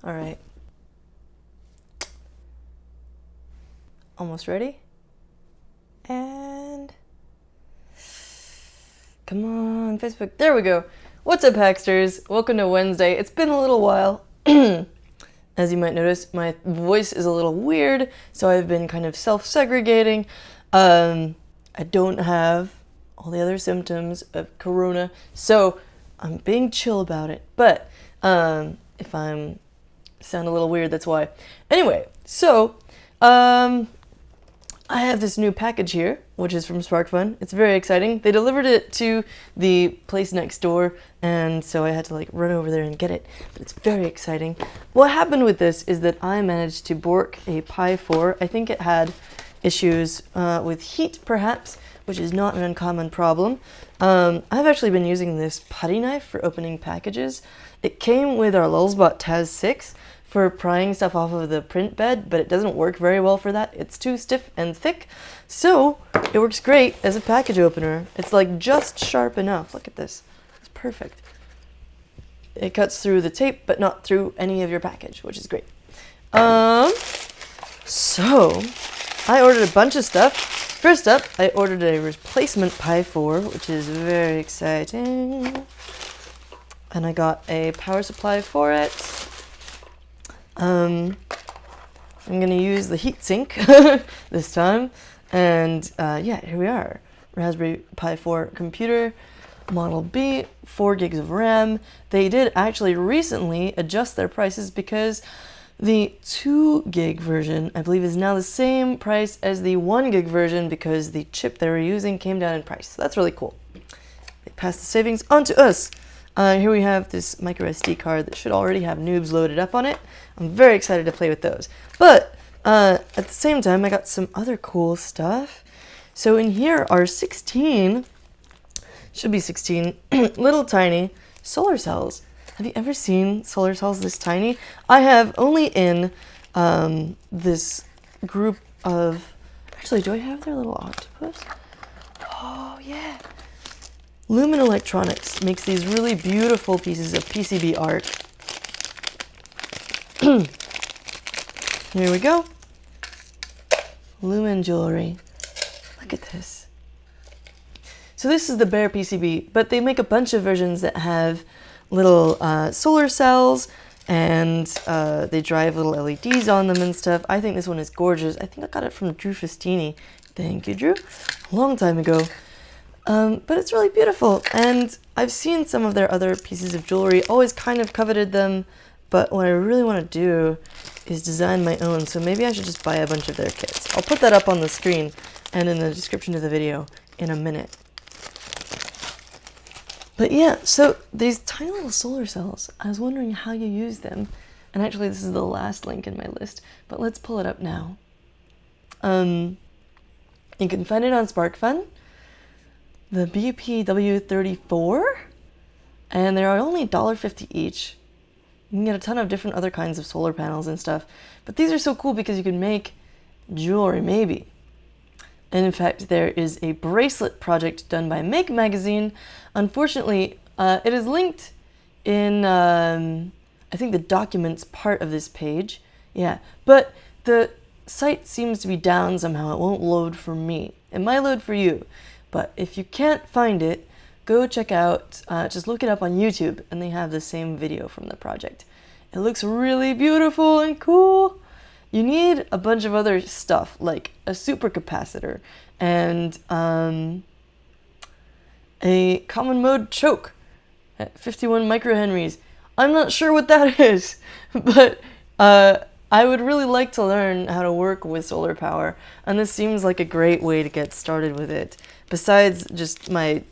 All right. Almost ready? And come on, Facebook. There we go. What's up, Hacksters? Welcome to Wednesday. It's been a little while. As you might notice, my voice is a little weird, so I've been kind of self-segregating. I don't have all the other symptoms of corona, so I'm being chill about it. But if I'm sound a little weird, that's why. Anyway, so I have this new package here, which is from SparkFun. It's very exciting. They delivered it to the place next door, and so I had to like run over there and get it. But it's very exciting. What happened with this is that I managed to bork a Pi 4. I think it had issues with heat, perhaps, which is not an uncommon problem. I've actually been using this putty knife for opening packages. It came with our Lulzbot Taz 6 for prying stuff off of the print bed, but it doesn't work very well for that. It's too stiff and thick, so it works great as a package opener. It's like just sharp enough. Look at this. It's perfect. It cuts through the tape, but not through any of your package, which is great. So I ordered a bunch of stuff. First up, I ordered a replacement Pi 4, which is very exciting. And I got a power supply for it. I'm going to use the heatsink this time. And yeah, here we are. Raspberry Pi 4 computer, Model B, 4 gigs of RAM. They did actually recently adjust their prices because the 2 gig version, I believe, is now the same price as the 1 gig version because the chip they were using came down in price. So that's really cool. They passed the savings on to us. Here we have this micro SD card that should already have noobs loaded up on it. I'm very excited to play with those. But at the same time, I got some other cool stuff. So in here are 16, should be 16, little tiny solar cells. Have you ever seen solar cells this tiny? I have only in this group of, actually, do I have their little octopus? Oh, yeah. Lumen Electronics makes these really beautiful pieces of PCB art. Here we go. Lumen jewelry. Look at this. So this is the bare PCB, but they make a bunch of versions that have little solar cells, and they drive little LEDs on them and stuff. I think this one is gorgeous. I think I got it from Drew Festini. Thank you, Drew. A long time ago. But it's really beautiful, and I've seen some of their other pieces of jewelry, always kind of coveted them, but what I really want to do is design my own, so maybe I should just buy a bunch of their kits. I'll put that up on the screen and in the description of the video in a minute. But yeah, so these tiny little solar cells, I was wondering how you use them, and actually this is the last link in my list, but let's pull it up now. You can find it on SparkFun. The BPW34, and they are only $1.50 each. You can get a ton of different other kinds of solar panels and stuff, but these are so cool because you can make jewelry, maybe. And in fact, there is a bracelet project done by Make Magazine. Unfortunately, it is linked in, I think, the documents part of this page. Yeah, but the site seems to be down somehow. It won't load for me. It might load for you. But if you can't find it, go check out, just look it up on YouTube, and they have the same video from the project. It looks really beautiful and cool. You need a bunch of other stuff, like a supercapacitor and a common mode choke at 51 microhenries. I'm not sure what that is, but I would really like to learn how to work with solar power, and this seems like a great way to get started with it. Besides just my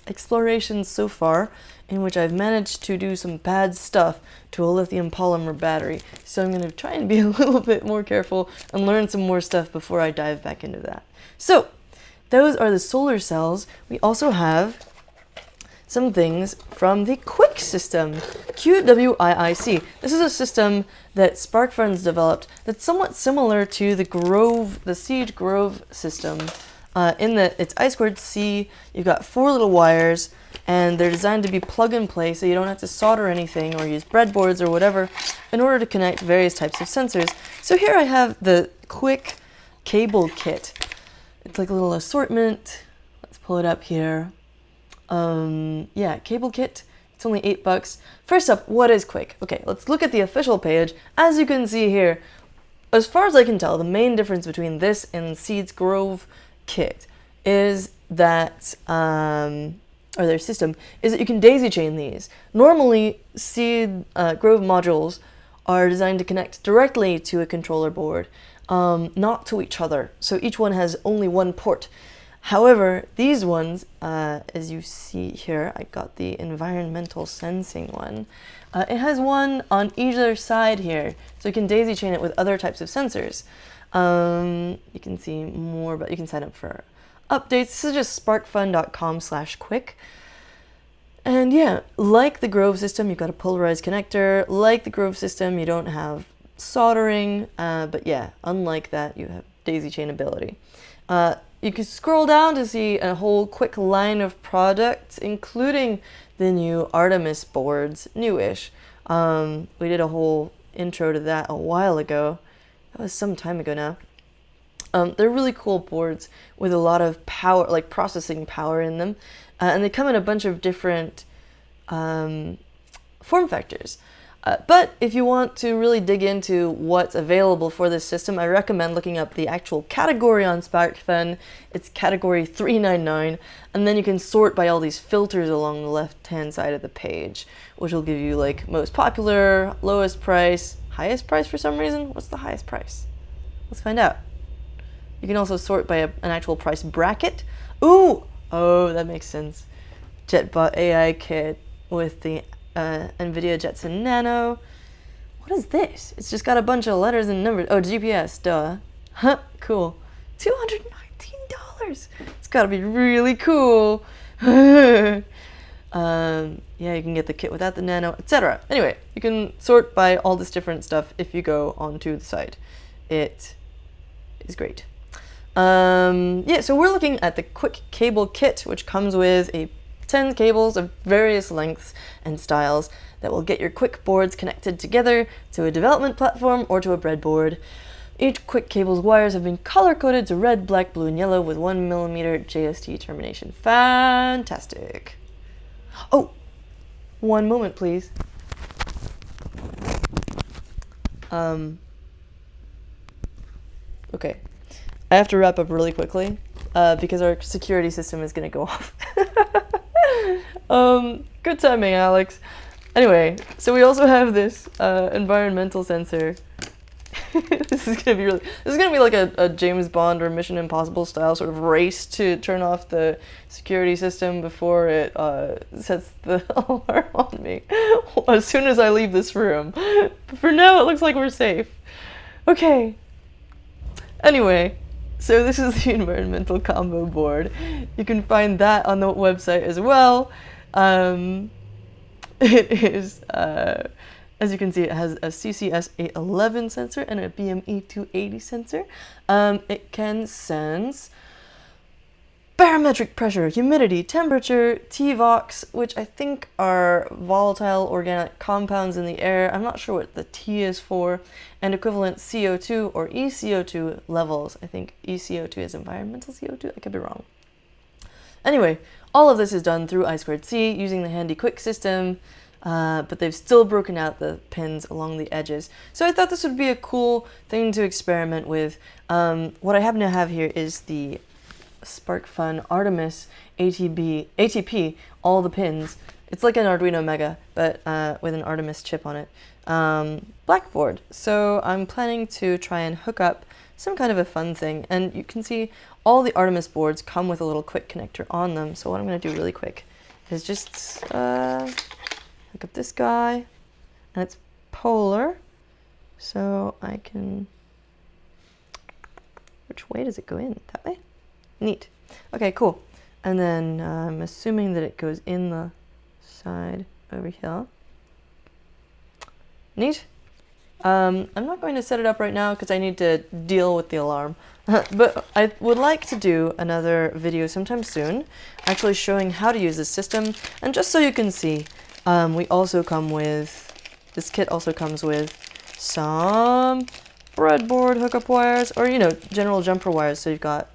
explorations so far, in which I've managed to do some bad stuff to a lithium polymer battery. So I'm going to try and be a little bit more careful and learn some more stuff before I dive back into that. So those are the solar cells. We also have some things from the Qwiic system, Qwiic. This is a system that SparkFun's developed that's somewhat similar to the Siege Grove system, in that it's I2C, you've got 4 little wires, and they're designed to be plug and play, so you don't have to solder anything or use breadboards or whatever in order to connect various types of sensors. So here I have the Qwiic cable kit. It's like a little assortment. Let's pull it up here. Yeah, cable kit. It's only $8. First up, what is Qwiic? Okay, let's look at the official page. As you can see here, as far as I can tell, the main difference between this and Seed's Grove kit is that, or their system, is that you can daisy chain these. Normally, Seed Grove modules are designed to connect directly to a controller board, not to each other. So each one has only one port. However, these ones, as you see here, I got the environmental sensing one. It has one on either side here, so you can daisy chain it with other types of sensors. You can see more, but you can sign up for updates. This is just SparkFun.com/Qwiic. And yeah, like the Grove system, you've got a polarized connector. Like the Grove system, you don't have soldering, but yeah, unlike that, you have daisy chain ability. You can scroll down to see a whole quick line of products, including the new Artemis boards, newish. We did a whole intro to that a while ago. That was some time ago now. They're really cool boards with a lot of power, like processing power in them. And they come in a bunch of different form factors. But if you want to really dig into what's available for this system, I recommend looking up the actual category on SparkFun. It's category 399, and then you can sort by all these filters along the left-hand side of the page, which will give you like most popular, lowest price, highest price for some reason. What's the highest price? Let's find out. You can also sort by an actual price bracket. Ooh! Oh, that makes sense. JetBot AI kit with the NVIDIA Jetson Nano. What is this? It's just got a bunch of letters and numbers. Oh, GPS, duh. Huh, cool. $219. It's gotta be really cool. Yeah, you can get the kit without the Nano, etc. Anyway, you can sort by all this different stuff if you go onto the site. It is great. Yeah, so we're looking at the Qwiic cable kit, which comes with 10 cables of various lengths and styles that will get your Qwiic boards connected together to a development platform or to a breadboard. Each Qwiic cable's wires have been color-coded to red, black, blue, and yellow with 1mm JST termination. Fantastic. Oh, one moment, please. Okay, I have to wrap up really quickly because our security system is going to go off. Good timing, Alex. Anyway, so we also have this environmental sensor. This is gonna be like a James Bond or Mission Impossible style sort of race to turn off the security system before it sets the alarm on me as soon as I leave this room. But for now, it looks like we're safe. Okay. Anyway, so this is the environmental combo board. You can find that on the website as well. It is, as you can see, it has a CCS811 sensor and a BME280 sensor. It can sense barometric pressure, humidity, temperature, TVOx, which I think are volatile organic compounds in the air. I'm not sure what the T is for, and equivalent CO2 or ECO2 levels. I think ECO2 is environmental CO2. I could be wrong. Anyway, all of this is done through I2C using the handy Qwiic system, but they've still broken out the pins along the edges. So I thought this would be a cool thing to experiment with. What I happen to have here is the SparkFun Artemis ATP, all the pins. It's like an Arduino Mega, but with an Artemis chip on it. Blackboard. So I'm planning to try and hook up some kind of a fun thing. And you can see all the Artemis boards come with a little Qwiic connector on them. So what I'm going to do really quick is just hook up this guy. And it's polar. So I can... Which way does it go in? That way? Neat. Okay, cool. And then I'm assuming that it goes in the side over here. Neat. I'm not going to set it up right now because I need to deal with the alarm. But I would like to do another video sometime soon, actually showing how to use this system. And just so you can see, we also come with, this kit also comes with some breadboard hookup wires, or general jumper wires. So you've got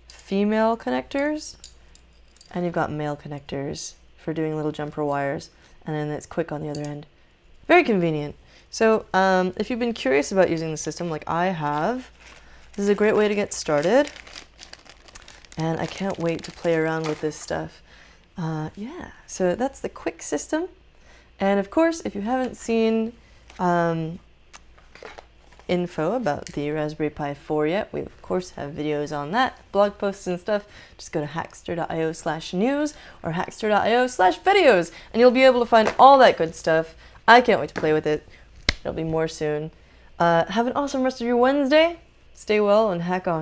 female connectors, and you've got male connectors for doing little jumper wires, and then it's quick on the other end. Very convenient. So if you've been curious about using the system like I have, this is a great way to get started, and I can't wait to play around with this stuff. Yeah, so that's the Qwiic system. And of course, if you haven't seen info about the Raspberry Pi 4 yet, we of course have videos on that, blog posts and stuff. Just go to Hackster.io/news or Hackster.io/videos, and you'll be able to find all that good stuff. I can't wait to play with it. There'll be more soon. Have an awesome rest of your Wednesday. Stay well and hack on.